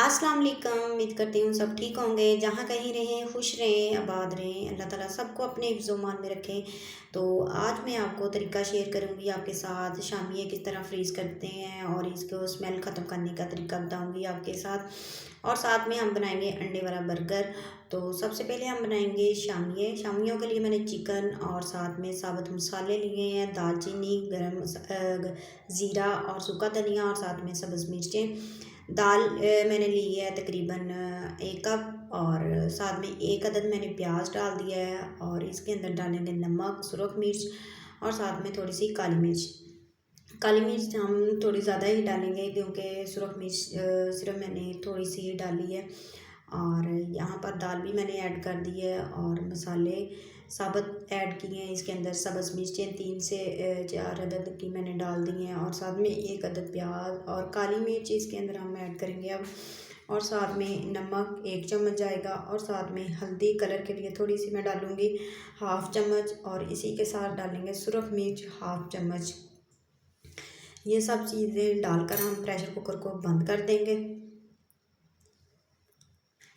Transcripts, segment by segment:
अस्सलाम वालेकुम। उम्मीद करती हूँ सब ठीक होंगे। जहाँ कहीं रहें खुश रहें आबाद रहें, अल्लाह ताला सबको अपने हिफ्ज़-ओ-मान में रखें। तो आज मैं आपको तरीका शेयर करूँगी आपके साथ, शामिया किस तरह फ्रीज़ करते हैं और इसको स्मेल ख़त्म करने का तरीका बताऊँगी आपके साथ। और साथ में हम बनाएंगे अंडे वाला बर्गर। तो सबसे पहले हम बनाएंगे शामिया। शामियों के लिए मैंने चिकन और साथ में साबुत मसाले लिए हैं, दालचीनी, ज़ीरा और सूखा धनिया और साथ में सब्ज़ मिर्चें। दाल मैंने ली है तकरीबन 1 कप और साथ में 1 अदद मैंने प्याज डाल दिया है और इसके अंदर डालेंगे नमक, सुरख मिर्च और साथ में थोड़ी सी काली मिर्च। काली मिर्च हम थोड़ी ज़्यादा ही डालेंगे क्योंकि सुरख मिर्च सिर्फ मैंने थोड़ी सी ही डाली है। और यहाँ पर दाल भी मैंने ऐड कर दी है और मसाले साबुत ऐड किए हैं। इसके अंदर सब्ज़ मिर्चें 3 से 4 अदद की मैंने डाल दी हैं और साथ में 1 अदद प्याज और काली मिर्च इसके अंदर हम ऐड करेंगे अब। और साथ में नमक 1 चम्मच जाएगा और साथ में हल्दी कलर के लिए थोड़ी सी मैं डालूँगी 1/2 चम्मच और इसी के साथ डालेंगे सुरख मिर्च 1/2 चम्मच। ये सब चीज़ें डालकर हम प्रेशर कुकर को बंद कर देंगे।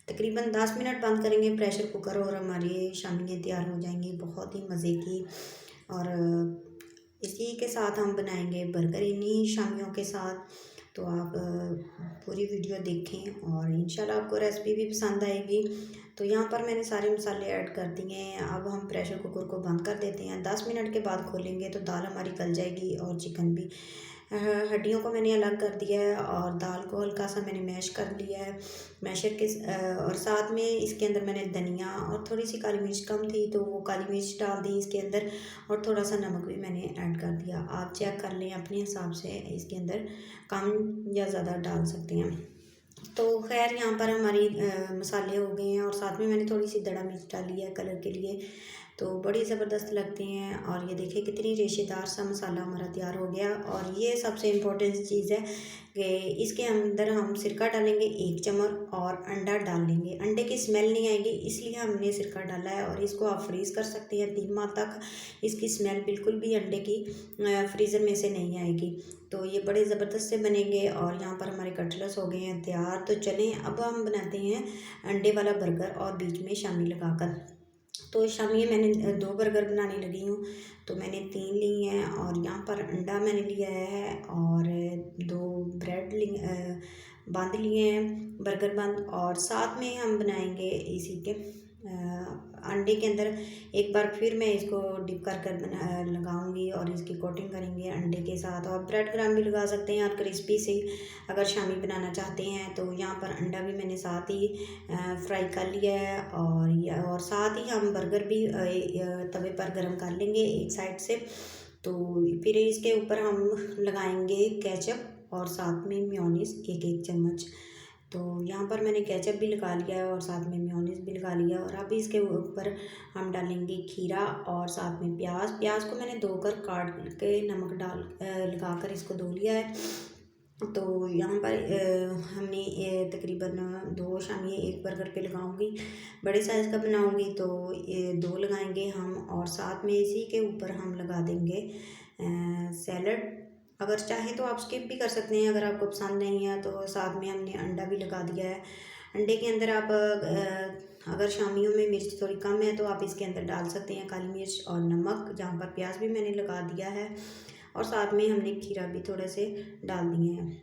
तकरीबन 10 मिनट बंद करेंगे प्रेशर कुकर और हमारी शामियाँ तैयार हो जाएंगी बहुत ही मज़े की। और इसी के साथ हम बनाएंगे बर्गर इन्हीं शामियों के साथ। तो आप पूरी वीडियो देखें और इंशाल्लाह आपको रेसिपी भी पसंद आएगी। तो यहाँ पर मैंने सारे मसाले ऐड कर दिए हैं। अब हम प्रेशर कुकर को बंद कर देते हैं। 10 मिनट के बाद खोलेंगे तो दाल हमारी गल जाएगी और चिकन भी। हड्डियों को मैंने अलग कर दिया है और दाल को हल्का सा मैंने मैश कर लिया है मैशर के और साथ में इसके अंदर मैंने धनिया और थोड़ी सी काली मिर्च कम थी तो वो काली मिर्च डाल दी इसके अंदर और थोड़ा सा नमक भी मैंने ऐड कर दिया। आप चेक कर लें अपने हिसाब से, इसके अंदर कम या ज़्यादा डाल सकते हैं। तो खैर यहाँ पर हमारी मसाले हो गए हैं और साथ में मैंने थोड़ी सी दड़ा मिर्च डाली है कलर के लिए। तो बड़ी ज़बरदस्त लगते हैं और ये देखिए कितनी रेशेदार सा मसाला हमारा तैयार हो गया। और ये सबसे इम्पोर्टेंट चीज़ है कि इसके अंदर हम सिरका डालेंगे 1 चम्मच और अंडा डाल लेंगे। अंडे की स्मेल नहीं आएगी इसलिए हमने सिरका डाला है और इसको आप फ्रीज़ कर सकते हैं 3 माह तक। इसकी स्मेल बिल्कुल भी अंडे की फ्रीज़र में से नहीं आएगी। तो ये बड़े ज़बरदस्त से बनेंगे और यहाँ पर हमारे कटलेट्स हो गए हैं तैयार। तो चलें अब हम बनाते हैं अंडे वाला बर्गर और बीच में शामी लगाकर। तो शामी मैंने 2 बर्गर बनाने लगी हूँ। तो मैंने 3 ली हैं और यहाँ पर अंडा मैंने लिया है और 2 ब्रेड बांध लिए हैं बर्गर बंद। और साथ में हम बनाएंगे इसी के अंडे के अंदर एक बार फिर मैं इसको डिप कर कर लगाऊंगी और इसकी कोटिंग करेंगे अंडे के साथ। और ब्रेड क्रम्ब भी लगा सकते हैं और क्रिस्पी से अगर शामी बनाना चाहते हैं। तो यहाँ पर अंडा भी मैंने साथ ही फ्राई कर लिया है और साथ ही हम बर्गर भी तवे पर गरम कर लेंगे एक साइड से। तो फिर इसके ऊपर हम लगाएंगे केचप और साथ में मेयोनीज़ 1-1 चम्मच। तो यहाँ पर मैंने केचप भी लगा लिया है और साथ में मेयोनीज़ भी लगा लिया। और अब इसके ऊपर हम डालेंगे खीरा और साथ में प्याज को मैंने धोकर काट के नमक डाल लगाकर इसको धो लिया है। तो यहाँ पर हमने तकरीबन 2 शामियाँ 1 बर्गर पे लगाऊंगी। बड़े साइज़ का बनाऊंगी तो ये 2 लगाएंगे हम और साथ में इसी के ऊपर हम लगा देंगे सैलड। अगर चाहें तो आप स्किप भी कर सकते हैं अगर आपको पसंद नहीं है। तो साथ में हमने अंडा भी लगा दिया है। अंडे के अंदर आप अगर शामियों में मिर्च थोड़ी कम है तो आप इसके अंदर डाल सकते हैं काली मिर्च और नमक। जहाँ पर प्याज भी मैंने लगा दिया है और साथ में हमने खीरा भी थोड़े से डाल दिए हैं।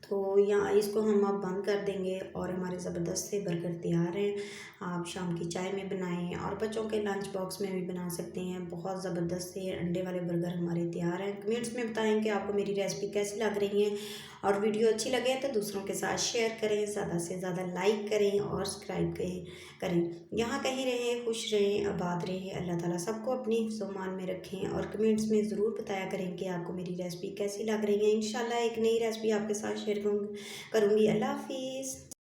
तो यहाँ इसको हम अब बंद कर देंगे और हमारे ज़बरदस्त से बर्गर तैयार हैं। आप शाम की चाय में बनाएं और बच्चों के लंच बॉक्स में भी बना सकते हैं। बहुत ज़बरदस्त से अंडे वाले बर्गर हमारे तैयार हैं। कमेंट्स में बताएं कि आपको मेरी रेसिपी कैसी लग रही है और वीडियो अच्छी लगे तो दूसरों के साथ शेयर करें, ज़्यादा से ज़्यादा लाइक करें और सब्सक्राइब करें। यहाँ कहीं रहें खुश रहें आबाद रहें, अल्लाह ताला सबको अपनी हिफ्ज़-ओ-मान में रखें। और कमेंट्स में ज़रूर बताया करें कि आपको मेरी रेसिपी कैसी लग रही है। इंशाल्लाह एक नई रेसिपी आपके साथ शेयर करूँगी। अल्लाह हाफिज़।